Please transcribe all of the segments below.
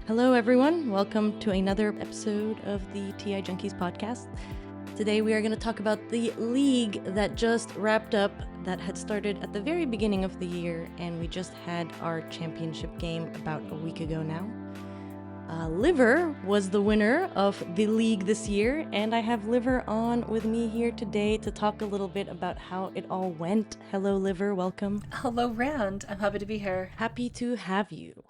Hello, everyone. Welcome to another episode of the TI Junkies podcast. Today, we are going to talk about the league that just wrapped up, that had started at the very beginning of the year, and we just had our championship game about a week ago now. Liver was the winner of the league this year, and I have Liver on with me here today to talk a little bit about how it all went. Hello, Liver. Welcome. Hello, Rand. I'm happy to be here. Happy to have you.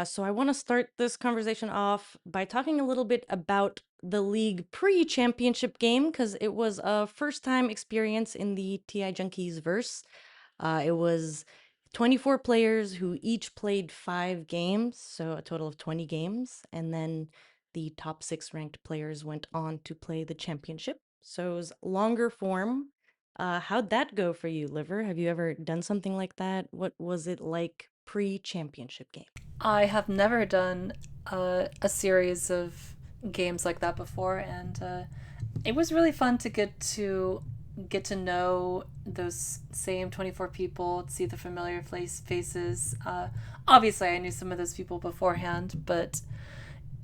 So I want to start this conversation off by talking a little bit about the league pre-championship game, because it was a first-time experience in the TI Junkies verse. It was 24 players who each played 5 games, so a total of 20 games, and then the top 6 ranked players went on to play the championship. So it was longer form. How'd that go for you, Liver? Have you ever done something like that? What was it like pre-championship game? I have never done a series of games like that before, and it was really fun to get to know those same 24 people, see the familiar faces. Obviously, I knew some of those people beforehand, but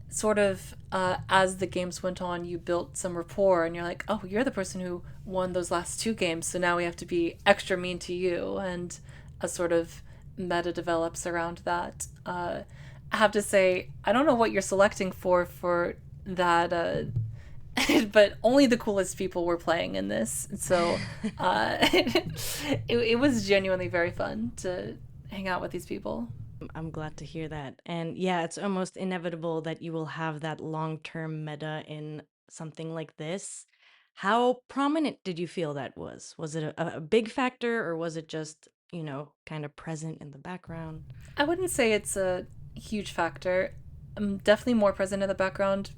sort of as the games went on, you built some rapport, and you're like, oh, you're the person who won those last 2 games, so now we have to be extra mean to you, and a sort of meta develops around that. I have to say, I don't know what you're selecting for that, but only the coolest people were playing in this, so it was genuinely very fun to hang out with these people. I'm glad to hear that. And yeah, it's almost inevitable that you will have that long-term meta in something like this. How prominent did you feel that was? Was it a big factor, or was it just, kind of present in the background? I wouldn't say it's a huge factor. I'm definitely more present in the background.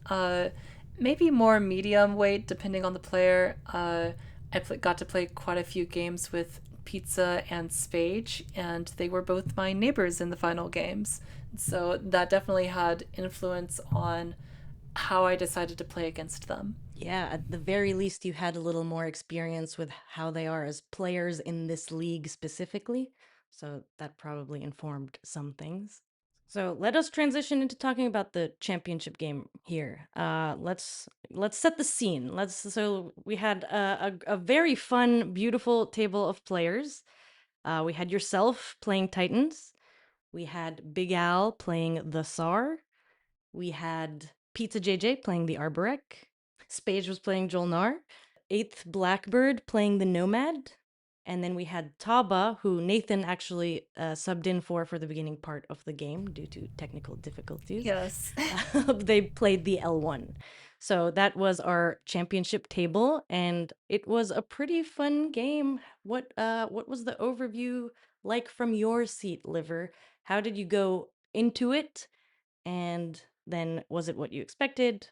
Maybe more medium weight depending on the player. Got to play quite a few games with Pizza and Spage, and they were both my neighbors in the final games. So that definitely had influence on how I decided to play against them. Yeah, at the very least, you had a little more experience with how they are as players in this league specifically. So that probably informed some things. So let us transition into talking about the championship game here. Let's set the scene. So we had a very fun, beautiful table of players. We had yourself playing Titans. We had Big Al playing the Tsar. We had Pizza JJ playing the Arborek. Spage was playing Jolnar. Eighth Blackbird playing the Nomad. And then we had Taba, who Nathan actually subbed in for the beginning part of the game due to technical difficulties. Yes. They played the L1. So that was our championship table, and it was a pretty fun game. What was the overview like from your seat, Liver? How did you go into it? And then was it what you expected?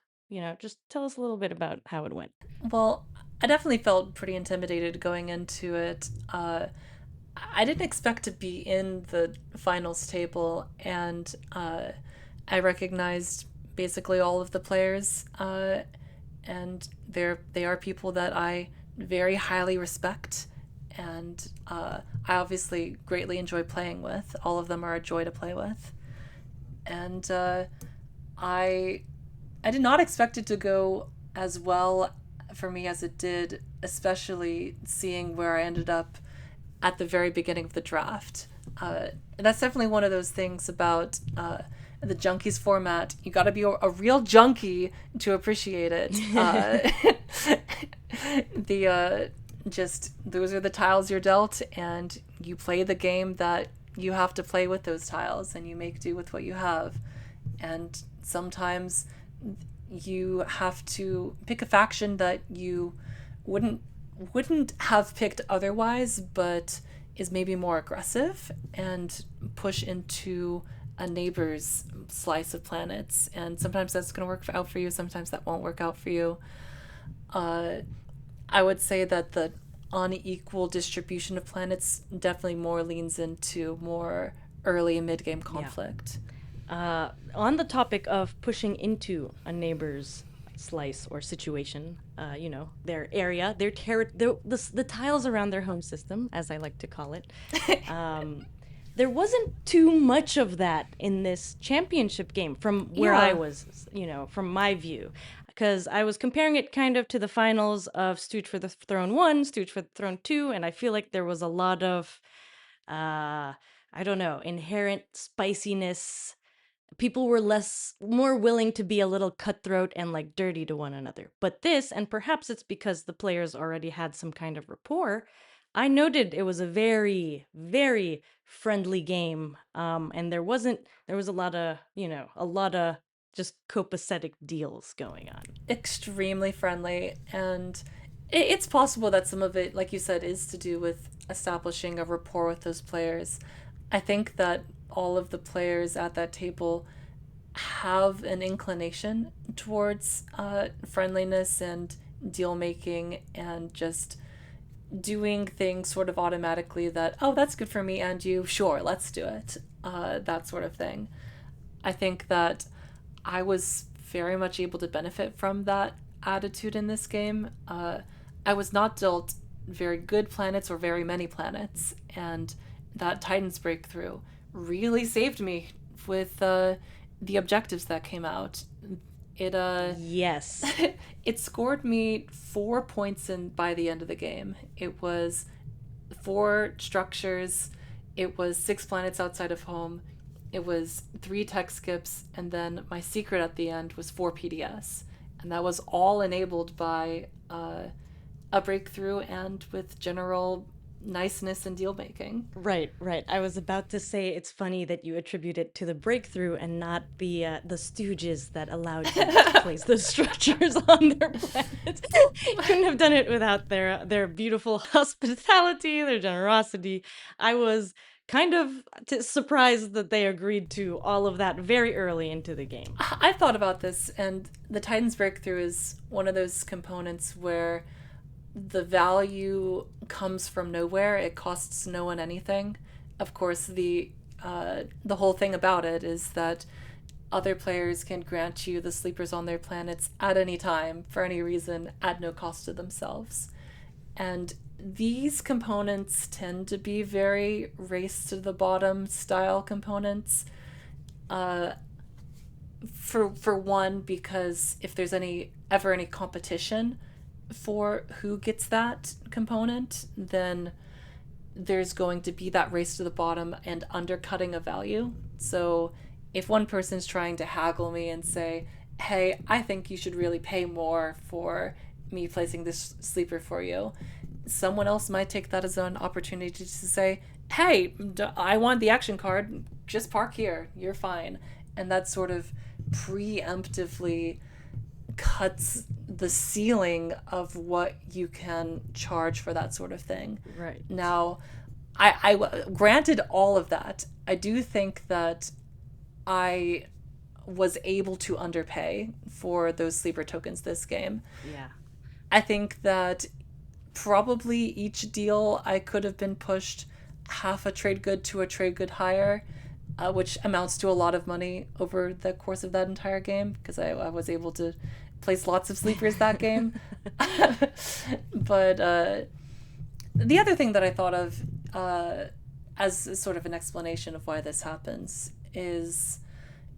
Just tell us a little bit about how it went. Well, I definitely felt pretty intimidated going into it. I didn't expect to be in the finals table, and I recognized basically all of the players, and they are people that I very highly respect, and I obviously greatly enjoy playing with. All of them are a joy to play with, and I I did not expect it to go as well for me as it did, especially seeing where I ended up at the very beginning of the draft. And that's definitely one of those things about the Junkies format. You got to be a real junkie to appreciate it. The just those are the tiles you're dealt, and you play the game that you have to play with those tiles, and you make do with what you have. And sometimes you have to pick a faction that you wouldn't wouldn't have picked otherwise, but is maybe more aggressive and push into a neighbor's slice of planets. And sometimes that's going to work out for you, sometimes that won't work out for you. Uh, I would say that the unequal distribution of planets definitely more leans into more early and mid game Yeah. conflict. On the topic of pushing into a neighbor's slice or situation, their area, the tiles around their home system, as I like to call it. Um, there wasn't too much of that in this championship game from where I Yeah, was, from my view. Because I was comparing it kind of to the finals of Stooge for the Throne 1, Stooge for the Throne 2, and I feel like there was a lot of, I don't know, inherent spiciness. People were more willing to be a little cutthroat and like dirty to one another. But this, and perhaps it's because the players already had some kind of rapport, I noted it was a very, very friendly game. And there was a lot of, a lot of just copacetic deals going on. extremely friendly. And it's possible that some of it, like you said, is to do with establishing a rapport with those players. I think that all of the players at that table have an inclination towards friendliness and deal making and just doing things sort of automatically that, oh, that's good for me and you, sure, let's do it. That sort of thing. I think that I was very much able to benefit from that attitude in this game. I was not dealt very good planets or very many planets, and that Titan's breakthrough really saved me with the objectives that came out. It Yes. it scored me 4 points in by the end of the game. It was four structures. It was six planets outside of home. It was three tech skips, and then my secret at the end was four PDS, and that was all enabled by a breakthrough and with general niceness and deal making. Right, right. I was about to say it's funny that you attribute it to the breakthrough and not the stooges that allowed you to place those structures on their planets. Couldn't have done it without their beautiful hospitality, their generosity. I was kind of surprised that they agreed to all of that very early into the game. I thought about this, and the Titan's breakthrough is one of those components where the value comes from nowhere. It costs no one anything. Of course, the whole thing about it is that other players can grant you the sleepers on their planets at any time for any reason at no cost to themselves. And these components tend to be very race to the bottom style components. Uh, for one, because if there's any competition for who gets that component, then there's going to be that race to the bottom and undercutting of value. So if one person's trying to haggle me and say, hey, I think you should really pay more for me placing this sleeper for you, someone else might take that as an opportunity to say, hey, I want the action card, just park here, you're fine. And that sort of preemptively cuts the ceiling of what you can charge for that sort of thing. Right. Now, I granted all of that. I do think that I was able to underpay for those sleeper tokens this game. Yeah. I think that probably each deal I could have been pushed half a trade good to a trade good higher, which amounts to a lot of money over the course of that entire game because I was able to place lots of sleepers that game. But the other thing that I thought of as sort of an explanation of why this happens is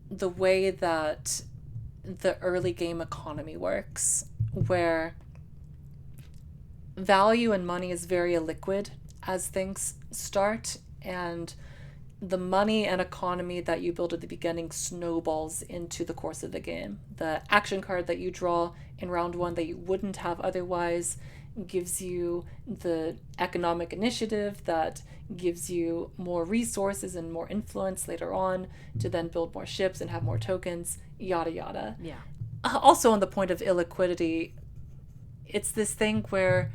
the way that the early game economy works, where value and money is very illiquid as things start, and the money and economy that you build at the beginning snowballs into the course of the game. The action card that you draw in round one that you wouldn't have otherwise gives you the economic initiative that gives you more resources and more influence later on to then build more ships and have more tokens, yada yada. Yeah. Also, on the point of illiquidity, it's this thing where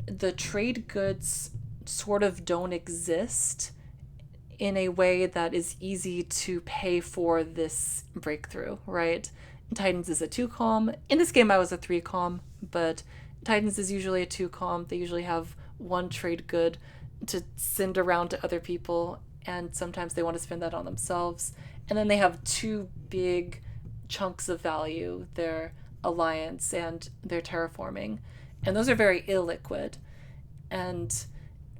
the trade goods sort of don't exist in a way that is easy to pay for this breakthrough, right? Titans is a 2-com. In this game, I was a 3-com, but Titans is usually a 2-com. They usually have one trade good to send around to other people, and sometimes they want to spend that on themselves. And then they have two big chunks of value, their alliance and their terraforming. And those are very illiquid. And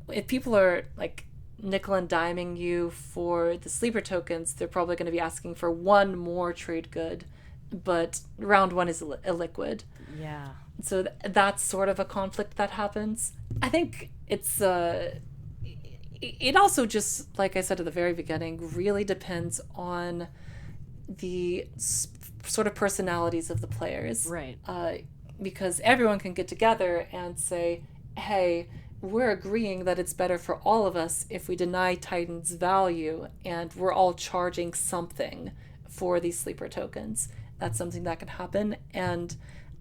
if people are like nickel and diming you for the sleeper tokens, they're probably going to be asking for one more trade good, but round one is illiquid. Yeah. So that's sort of a conflict that happens. I think it also, just like I said at the very beginning, really depends on the sort of personalities of the players. Right. Because everyone can get together and say, hey, we're agreeing that it's better for all of us if we deny Titan's value and we're all charging something for these sleeper tokens. That's something that can happen. And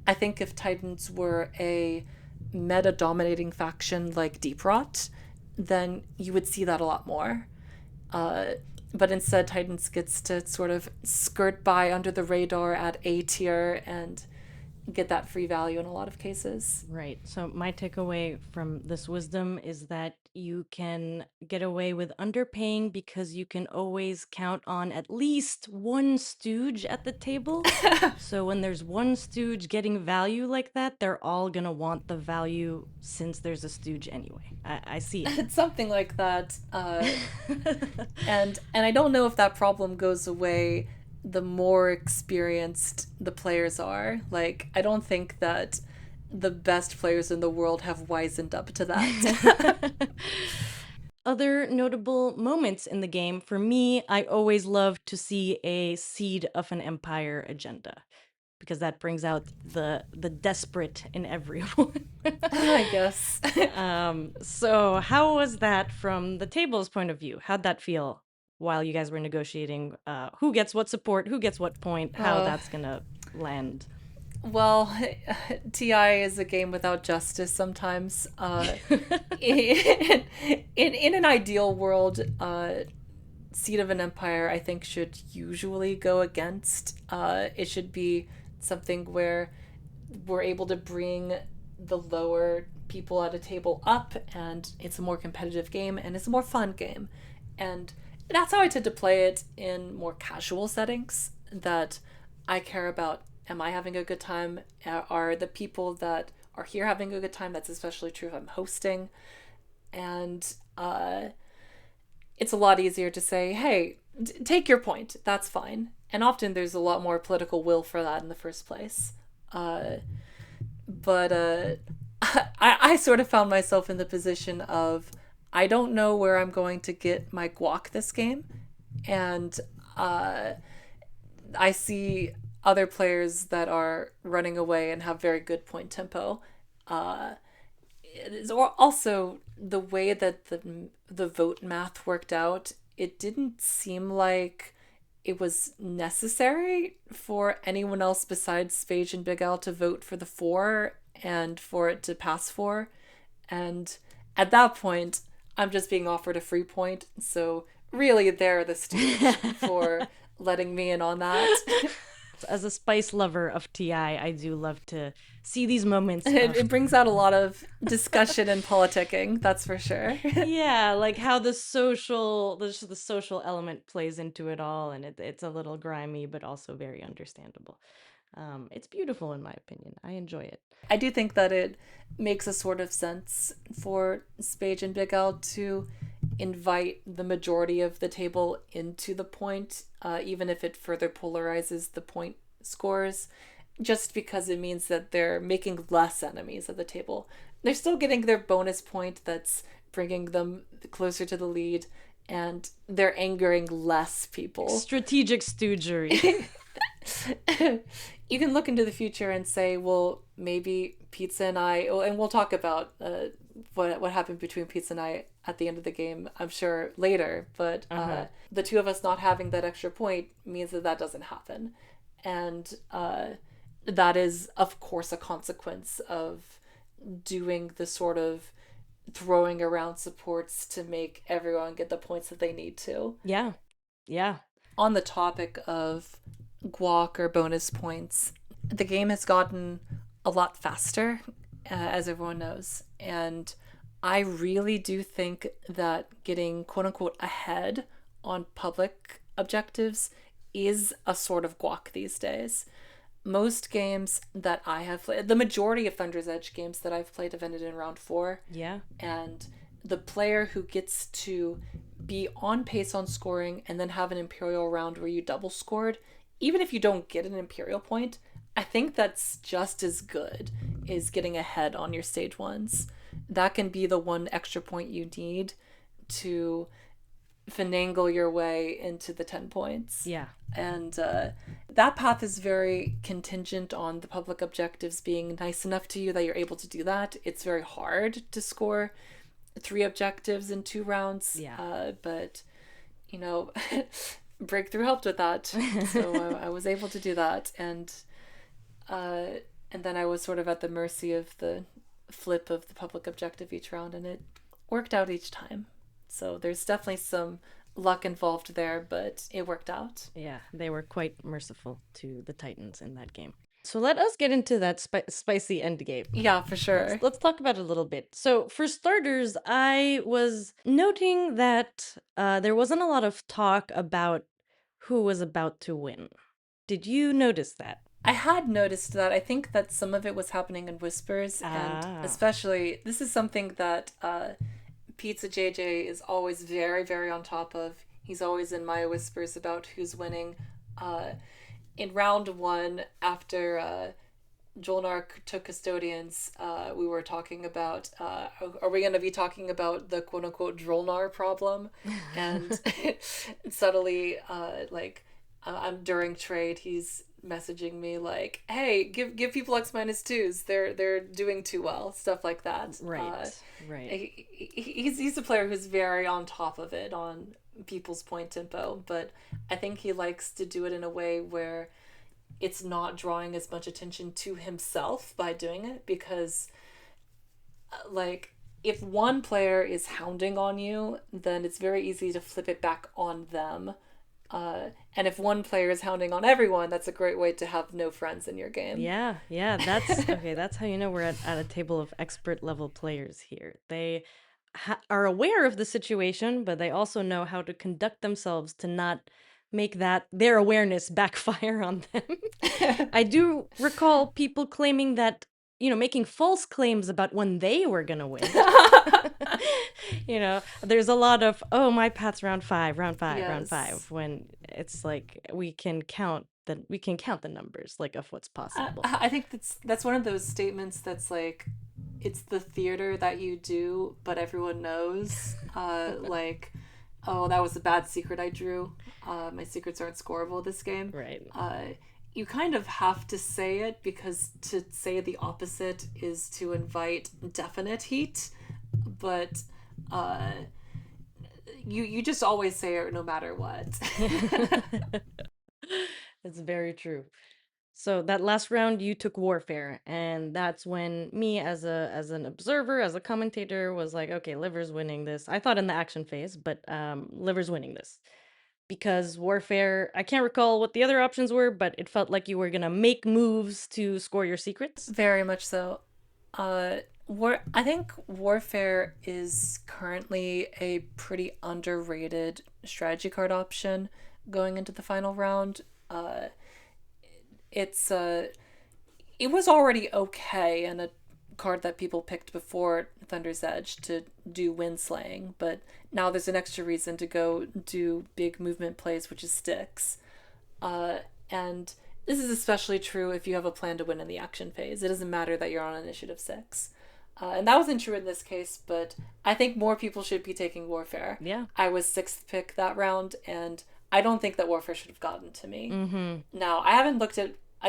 I think if Titans were a meta dominating faction like Deep Rot, then you would see that a lot more. Uh, but instead, Titans gets to sort of skirt by under the radar at A tier and get that free value in a lot of cases. Right. So my takeaway from this wisdom is that you can get away with underpaying because you can always count on at least one stooge at the table. So when there's one stooge getting value like that, they're all gonna want the value since there's a stooge anyway. I see it. It's something like that. And I don't know if that problem goes away the more experienced the players are. Like, I don't think that the best players in the world have wisened up to that. Other notable moments in the game, for me, I always love to see a seed of an empire agenda because that brings out the desperate in everyone. I guess. So how was that from the table's point of view? How'd that feel while you guys were negotiating who gets what support, who gets what point, how uh, that's gonna land? well, TI is a game without justice sometimes. In an ideal world, Seat of an Empire, I think, should usually go against. It should be something where we're able to bring the lower people at a table up, and it's a more competitive game, and it's a more fun game. And that's how I tend to play it in more casual settings, that I care about, am I having a good time? Are the people that are here having a good time? That's especially true if I'm hosting. And it's a lot easier to say, hey, take your point. That's fine. And often there's a lot more political will for that in the first place. But I sort of found myself in the position of, I don't know where I'm going to get my guac this game. And I see other players that are running away and have very good point tempo. It is also the way that the vote math worked out. It didn't seem like it was necessary for anyone else besides Spage and Big Al to vote for the 4 and for it to pass 4. And at that point, I'm just being offered a free point. So really, they're the stooge for letting me in on that. As a spice lover of TI, I do love to see these moments It, of it brings out a lot of discussion and politicking, that's for sure. yeah, like how the social element plays into it all, and it's a little grimy, but also very understandable. It's beautiful in my opinion. I enjoy it. I do think that it makes a sort of sense for Spage and Big L to invite the majority of the table into the point, even if it further polarizes the point scores, just because it means that they're making less enemies at the table. They're still getting their bonus point that's bringing them closer to the lead, and they're angering less people. Strategic stoogery. You can look into the future and say, well, maybe Pizza and I, oh, and we'll talk about what happened between Pizza and I at the end of the game, I'm sure later. But the two of us not having that extra point means that that doesn't happen, and that is, of course, a consequence of doing the sort of throwing around supports to make everyone get the points that they need to. Yeah. Yeah. On the topic of guac or bonus points, the game has gotten a lot faster, as everyone knows. And I really do think that getting quote unquote ahead on public objectives is a sort of guac these days. Most games that I have played, the majority of Thunder's Edge games that I've played have ended in round 4. Yeah. And the player who gets to be on pace on scoring and then have an Imperial round where you double scored, even if you don't get an Imperial point, I think that's just as good as getting ahead on your stage ones. That can be the one extra point you need to finagle your way into the 10 points. Yeah. And that path is very contingent on the public objectives being nice enough to you that you're able to do that. It's very hard to score 3 objectives in 2 rounds. Yeah. But, Breakthrough helped with that. So I was able to do that. And then I was sort of at the mercy of the flip of the public objective each round, and it worked out each time. So there's definitely some luck involved there, but it worked out. Yeah, they were quite merciful to the Titans in that game. So let us get into that spicy end game. Yeah, for sure. Let's talk about it a little bit. So for starters, I was noting that there wasn't a lot of talk about who was about to win. Did you notice that? I had noticed that. I think that some of it was happening in whispers, and especially this is something that Pizza JJ is always very, very on top of. He's always in my whispers about who's winning. In round 1, after Jolnar took custodians, we were talking about, are we going to be talking about the quote-unquote Jolnar problem? And subtly, I'm during trade, he's messaging me like, hey, give people X-2s, they're doing too well, stuff like that. Right. He's a player who's very on top of it on people's point tempo, but I think he likes to do it in a way where it's not drawing as much attention to himself by doing it, because if one player is hounding on you, then it's very easy to flip it back on them. And if one player is hounding on everyone, that's a great way to have no friends in your game. Yeah, that's okay. That's how you know we're at a table of expert level players here. They are aware of the situation, but they also know how to conduct themselves to not make their awareness backfire on them. I do recall people claiming that, making false claims about when they were gonna win. There's a lot of, my path's round 5, Yes. when it's like we can count the numbers of what's possible. I think that's one of those statements that's like, it's the theater that you do, but everyone knows. Oh, that was a bad secret I drew. My secrets aren't scoreable this game. Right. You kind of have to say it, because to say the opposite is to invite definite heat. But you just always say it no matter what. It's very true. So that last round you took warfare, and that's when me as an observer, as a commentator, was like, okay, Liver's winning this. I thought in the action phase, but Liver's winning this. Because warfare, I can't recall what the other options were, but it felt like you were gonna make moves to score your secrets. Very much so. I think warfare is currently a pretty underrated strategy card option going into the final round. It was already okay, and a card that people picked before Thunder's Edge to do wind slaying, but now there's an extra reason to go do big movement plays, which is sticks. And this is especially true if you have a plan to win in the action phase. It doesn't matter that you're on initiative 6. And that wasn't true in this case, but I think more people should be taking warfare. Yeah. I was 6th pick that round, and I don't think that warfare should have gotten to me. Mm-hmm. Now, I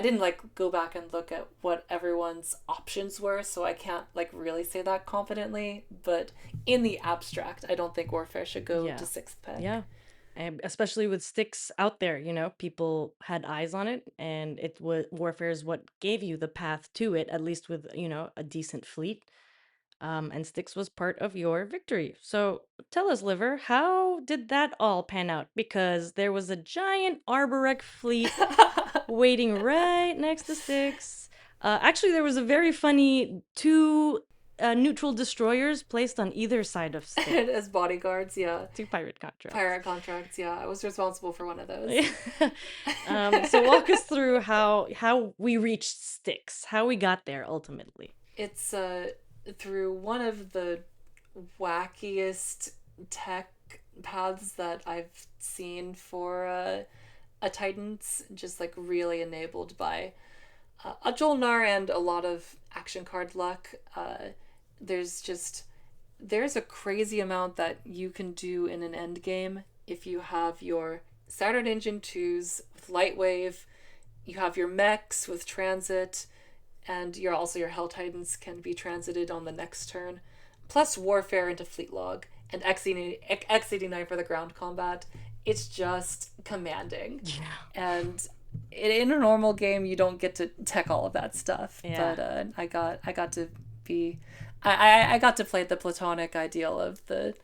didn't go back and look at what everyone's options were, so I can't really say that confidently, but in the abstract, I don't think warfare should go to 6th pick. Yeah. And especially with sticks out there, people had eyes on it, and warfare is what gave you the path to it, at least with, a decent fleet. And sticks was part of your victory. So tell us, Liver, how did that all pan out? Because there was a giant Arborec fleet waiting right next to sticks. Actually, there was a very funny 2 neutral destroyers placed on either side of sticks. As bodyguards, yeah. 2 pirate contracts. Pirate contracts, yeah. I was responsible for one of those. So walk us through how we reached sticks, how we got there ultimately. It's through one of the wackiest tech paths that I've seen for a Titans, just like really enabled by a Jolnar and a lot of action card luck. There's just there's a crazy amount that you can do in an end game if you have your Saturn Engine 2s with Lightwave, you have your mechs with transit, and your Hell Titans can be transited on the next turn, plus Warfare into Fleet Log and X89 for the ground combat. It's just commanding. Yeah. And in a normal game, you don't get to tech all of that stuff. Yeah. But I got to be I got to play the platonic ideal of the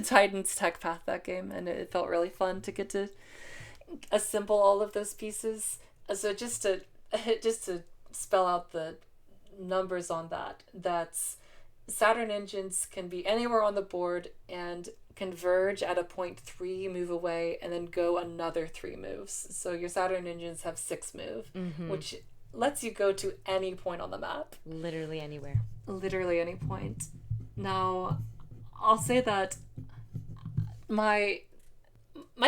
Titans tech path that game, and it felt really fun to get to assemble all of those pieces. So just to spell out the numbers on that, that's Saturn engines can be anywhere on the board and converge at a point 3 move away and then go another 3 moves. So your Saturn engines have 6 move, which lets you go to any point on the map. Literally anywhere. Literally any point. Now, I'll say that my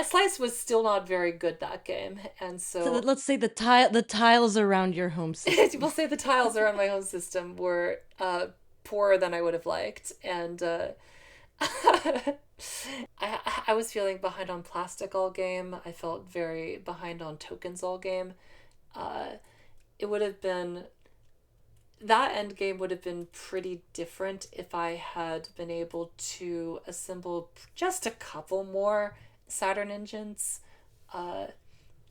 slice was still not very good that game, and So so let's say the tiles around your home system. we'll say the tiles around my home system were poorer than I would have liked, and I was feeling behind on plastic all game. I felt very behind on tokens all game. It would have been that end game would have been pretty different if I had been able to assemble just a couple more Saturn engines.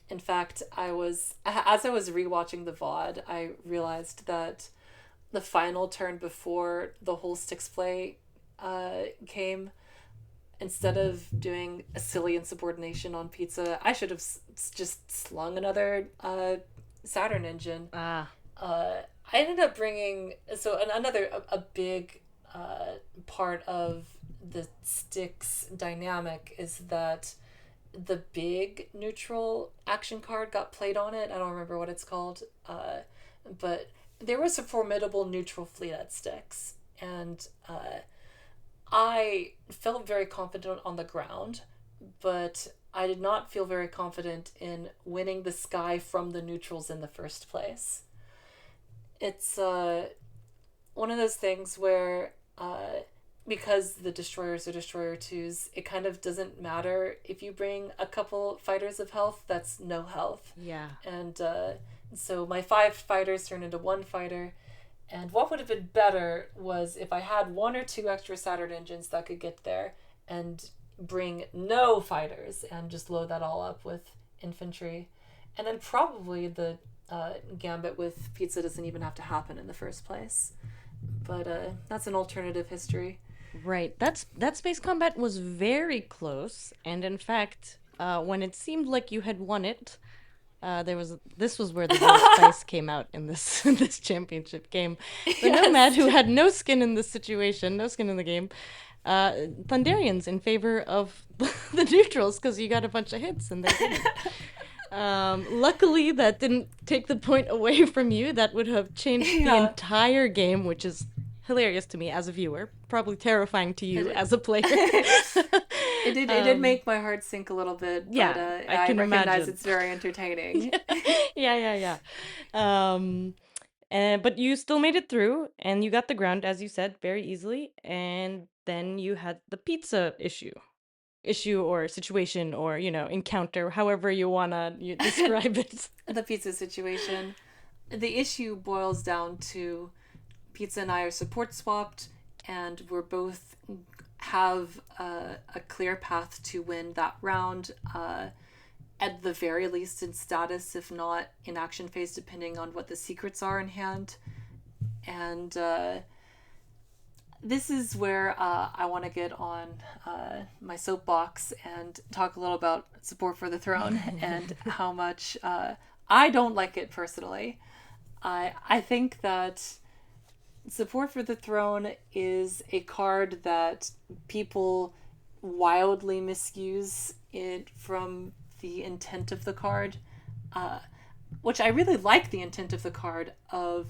In fact, as I was rewatching the VOD, I realized that the final turn before the whole sticks play came, instead of doing a silly insubordination on pizza, I should have just slung another Saturn engine. Ah. I ended up bringing another a big part of the sticks dynamic is that the big neutral action card got played on it. I don't remember what it's called, but there was a formidable neutral fleet at sticks, and I felt very confident on the ground, but I did not feel very confident in winning the sky from the neutrals in the first place. It's one of those things where because the destroyers are destroyer twos, it kind of doesn't matter if you bring a couple fighters of health. That's no health. Yeah. And so my 5 fighters turned into 1 fighter. And what would have been better was if I had 1 or 2 extra Saturn engines that could get there and bring no fighters and just load that all up with infantry. And then probably the gambit with pizza doesn't even have to happen in the first place. But that's an alternative history. Right. That space combat was very close, and in fact, when it seemed like you had won it, this was where the real spice came out in this in this championship game. The Nomad, who had no skin in this situation, no skin in the game, Thunderians in favor of the neutrals because you got a bunch of hits and they didn't. Luckily, that didn't take the point away from you. That would have changed the entire game, which is hilarious to me as a viewer, probably terrifying to you as a player. It did make my heart sink a little bit, but yeah, I can recognize imagine. it's very entertaining. Yeah. But you still made it through, and you got the ground, as you said, very easily. And then you had the pizza issue or situation or encounter, however you want to describe it. The pizza situation. The issue boils down to Pizza and I are support swapped, and we're both have a clear path to win that round, at the very least in status, if not in action phase, depending on what the secrets are in hand. And this is where I want to get on my soapbox and talk a little about support for the throne and how much I don't like it personally. I think that support for the throne is a card that people wildly misuse it from the intent of the card, which I really like the intent of the card of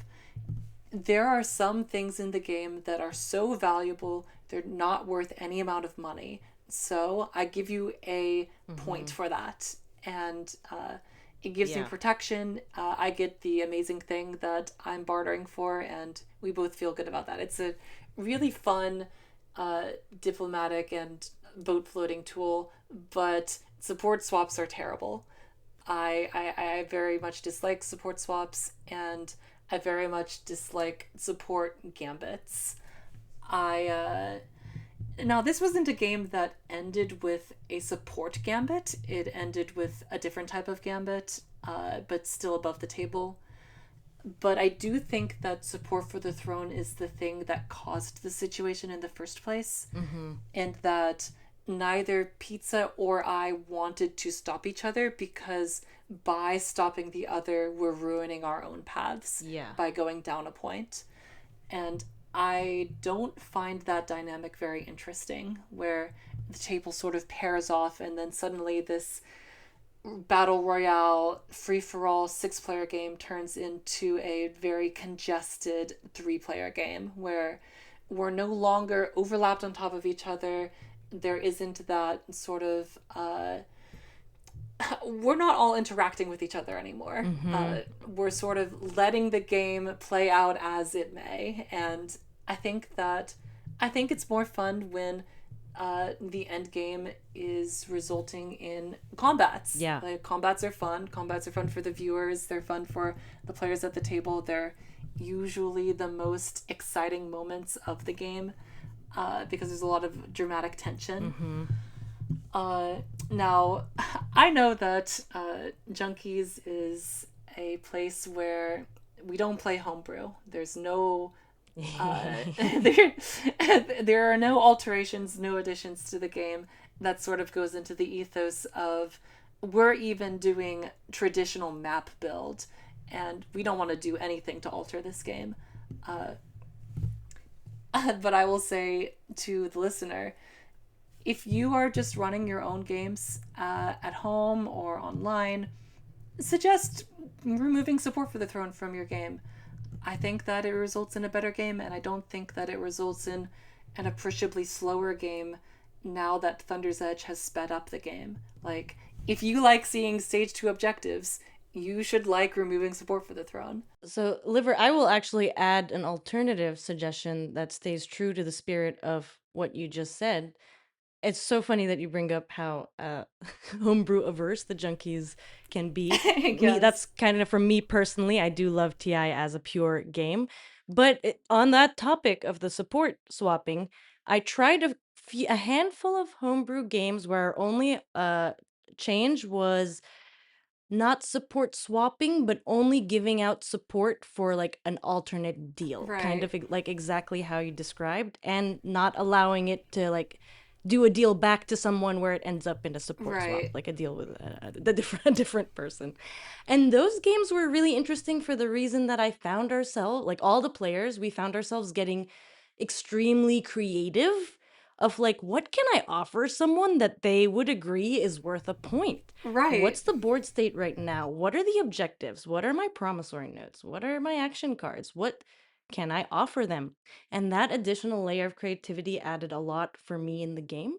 there are some things in the game that are so valuable, they're not worth any amount of money. So I give you a point Mm-hmm. for that. And it gives me Yeah. protection. I get the amazing thing that I'm bartering for, and we both feel good about that. It's a really fun, uh, diplomatic, and boat floating tool, but support swaps are terrible. I very much dislike support swaps, and I very much dislike support gambits. I Now this wasn't a game that ended with a support gambit. It ended with a different type of gambit, but still above the table. But I do think that support for the throne is the thing that caused the situation in the first place, Mm-hmm. and that neither Pizza or I wanted to stop each other because by stopping the other, we're ruining our own paths Yeah. by going down a point. And I don't find that dynamic very interesting, where the table sort of pairs off and then suddenly this battle royale free for all 6 player game turns into a very congested 3 player game where we're no longer overlapped on top of each other. There isn't that sort of we're not all interacting with each other anymore. Mm-hmm. We're sort of letting the game play out as it may, and I think that I think it's more fun when the end game is resulting in combats. Yeah. Like combats are fun. Combats are fun for the viewers. They're fun for the players at the table. They're usually the most exciting moments of the game because there's a lot of dramatic tension. Mm-hmm. Uh, Now, I know that Junkies is a place where we don't play homebrew. There's no there there are no alterations, no additions to the game. That sort of goes into the ethos of we're even doing traditional map build, and we don't want to do anything to alter this game. Uh, but I will say to the listener, if you are just running your own games at home or online, suggest removing support for the throne from your game. I think that it results in a better game, and I don't think that it results in an appreciably slower game now that Thunder's Edge has sped up the game. Like, if you like seeing stage 2 objectives, you should like removing support for the throne. So, Liver, I will actually add an alternative suggestion that stays true to the spirit of what you just said. It's so funny that you bring up how homebrew averse the junkies can be. Me, that's Yes. kind of for me personally. I do love TI as a pure game, but on that topic of the support swapping, I tried a handful of homebrew games where only change was not support swapping, but only giving out support for like an alternate deal, kind Right. of like exactly how you described, and not allowing it to like do a deal back to someone where it ends up in a support swap, Right. like a deal with the different a different person. And those games were really interesting for the reason that I found ourselves, like all the players, we found ourselves getting extremely creative of like what can I offer someone that they would agree is worth a point? Right. What's the board state right now? What are the objectives? What are my promissory notes? What are my action cards? What can I offer them? And that additional layer of creativity added a lot for me in the game.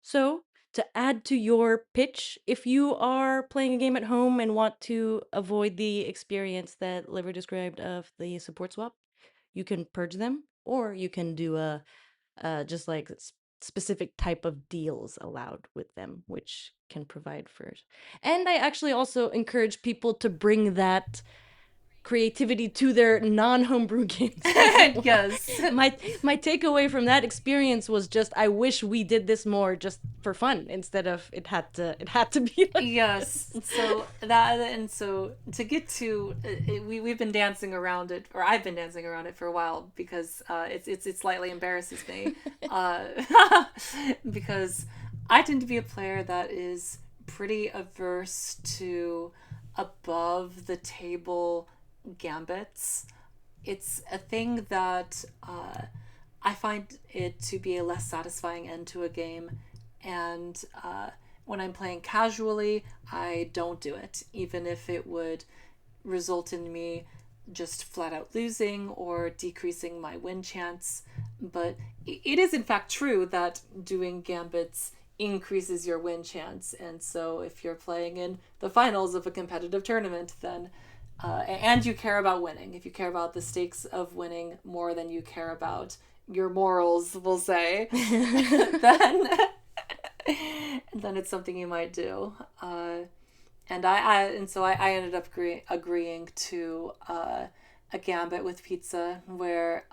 So, to add to your pitch, if you are playing a game at home and want to avoid the experience that Liver described of the support swap, you can purge them, or you can do a just like specific type of deals allowed with them, which can provide for it. And I actually also encourage people to bring that creativity to their non-homebrew games as well. Yes. My takeaway from that experience was just I wish we did this more just for fun instead of it had to be like Yes. this. So to get to we've been dancing around it, or I've been dancing around it for a while because it slightly embarrasses me, uh, because I tend to be a player that is pretty averse to above the table gambits. It's a thing that I find it to be a less satisfying end to a game, and when I'm playing casually, I don't do it, even if it would result in me just flat out losing or decreasing my win chance. But it is in fact true that doing gambits increases your win chance. And so if you're playing in the finals of a competitive tournament, then and you care about winning, if you care about the stakes of winning more than you care about your morals, we'll say, then then it's something you might do. And so I ended up agreeing to a gambit with pizza where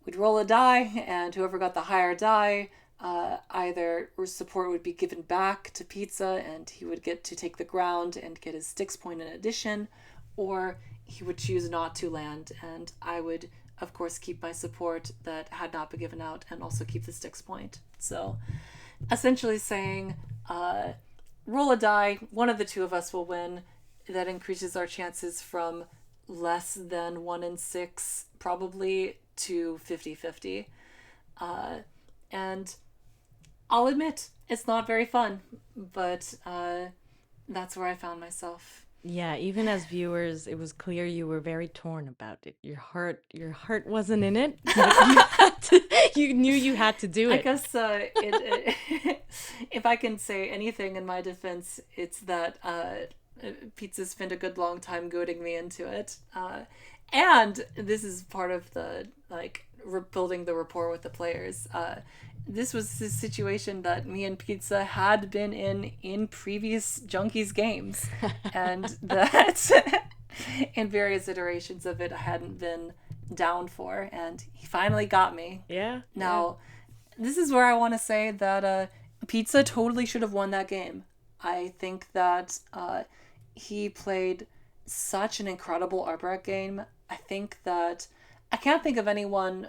we'd roll a die, and whoever got the higher die, either support would be given back to pizza, and he would get to take the ground and get his sticks point in addition, or he would choose not to land, and I would, of course, keep my support that had not been given out and also keep the sticks point. So essentially saying, roll a die, one of the two of us will win. That increases our chances from less than 1 in 6, probably, to 50-50. And I'll admit, it's not very fun, but that's where I found myself. Yeah, even as viewers, it was clear you were very torn about it. Your heart wasn't in it, but you knew you had to do I it. guess if I can say anything in my defense, it's that Pizza spent a good long time goading me into it. And this is part of the, like, building the rapport with the players. This was the situation that me and Pizza had been in previous Junkies games, and that in various iterations of it I hadn't been down for, and he finally got me. Yeah. Now, this is where I want to say that Pizza totally should have won that game. I think that he played such an incredible Arbrak game. I think that I can't think of anyone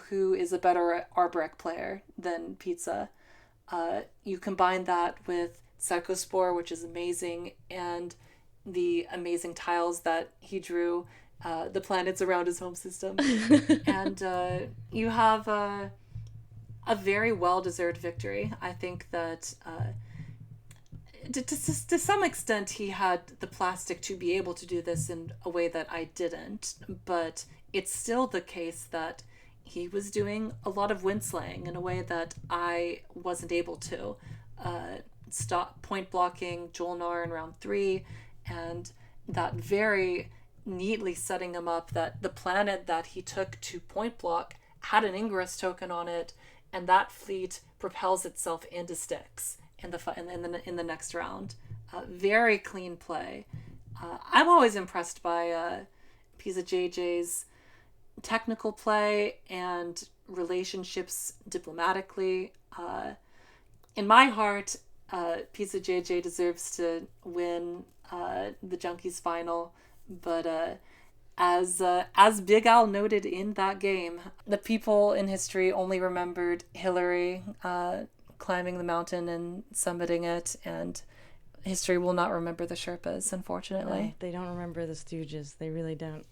who is a better Arbrak player than Pizza. You combine that with Psychospore, which is amazing, and the amazing tiles that he drew, the planets around his home system, and you have a very well-deserved victory. I think that to some extent he had the plastic to be able to do this in a way that I didn't, but it's still the case that he was doing a lot of wind slaying in a way that I wasn't able to. Stop point blocking Jolnar in round 3, and that very neatly setting him up that the planet that he took to point block had an Ingress token on it, and that fleet propels itself into Styx in the next round. Very clean play. I'm always impressed by Pizza JJ's technical play and relationships diplomatically. In my heart, Pizza JJ deserves to win the Junkies final, but as Big Al noted in that game, the people in history only remembered Hillary climbing the mountain and summiting it, and history will not remember the Sherpas, unfortunately. No, they don't remember the Stooges. They really don't.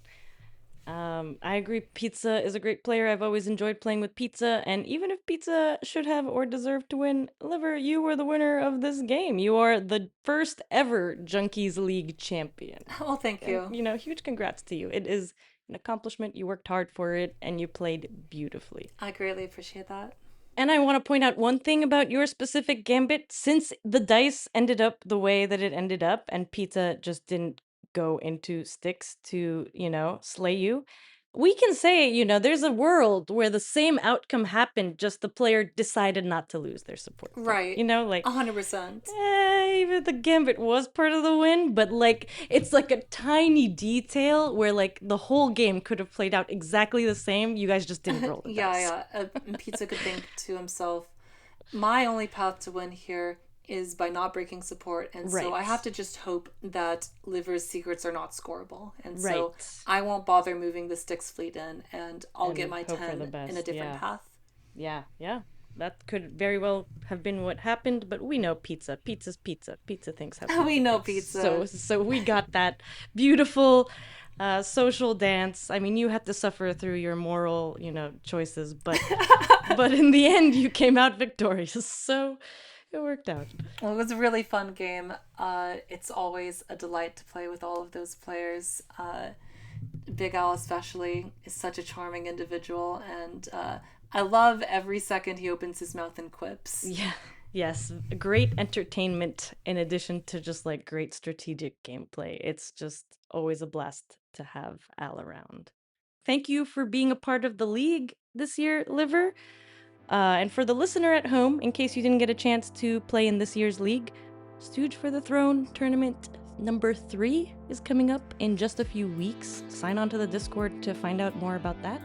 I agree. Pizza is a great player. I've always enjoyed playing with Pizza, and even if Pizza should have or deserved to win, Liver, you were the winner of this game. You are the first ever Junkies League champion. Oh, thank And, you. huge congrats to you. It is an accomplishment. You worked hard for it, and you played beautifully. I greatly appreciate that. And I want to point out one thing about your specific gambit. Since the dice ended up the way that it ended up, and Pizza just didn't go into Styx to, slay you, we can say, there's a world where the same outcome happened, just the player decided not to lose their support point. Right. Like 100%. even the gambit was part of the win, but like it's like a tiny detail where like the whole game could have played out exactly the same. You guys just didn't roll the dice. Yeah. Pizza could think to himself, my only path to win here is by not breaking support, and so I have to just hope that Liver's secrets are not scoreable, and so I won't bother moving the Styx fleet in, and I'll get my 10 in a different path. Yeah. That could very well have been what happened, but we know Pizza. Pizza's Pizza. Pizza thinks how we know Pizza. So we got that beautiful social dance. I mean, you had to suffer through your moral, choices, but but in the end, you came out victorious. So it worked out. Well, it was a really fun game. It's always a delight to play with all of those players. Big Al especially is such a charming individual, and I love every second he opens his mouth and quips. Yeah. Yes, great entertainment in addition to just like great strategic gameplay. It's just always a blast to have Al around. Thank you for being a part of the league this year, Liver. And for the listener at home, in case you didn't get a chance to play in this year's league, Stooge for the Throne tournament number 3 is coming up in just a few weeks. Sign on to the Discord to find out more about that.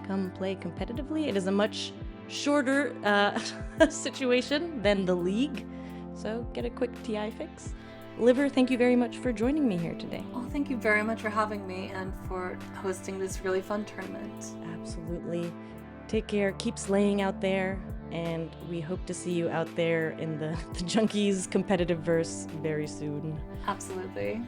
Come play competitively. It is a much shorter situation than the league, so get a quick TI fix. Liver, thank you very much for joining me here today. Oh, thank you very much for having me and for hosting this really fun tournament. Absolutely. Take care, keep slaying out there, and we hope to see you out there in the Junkies competitive verse very soon. Absolutely.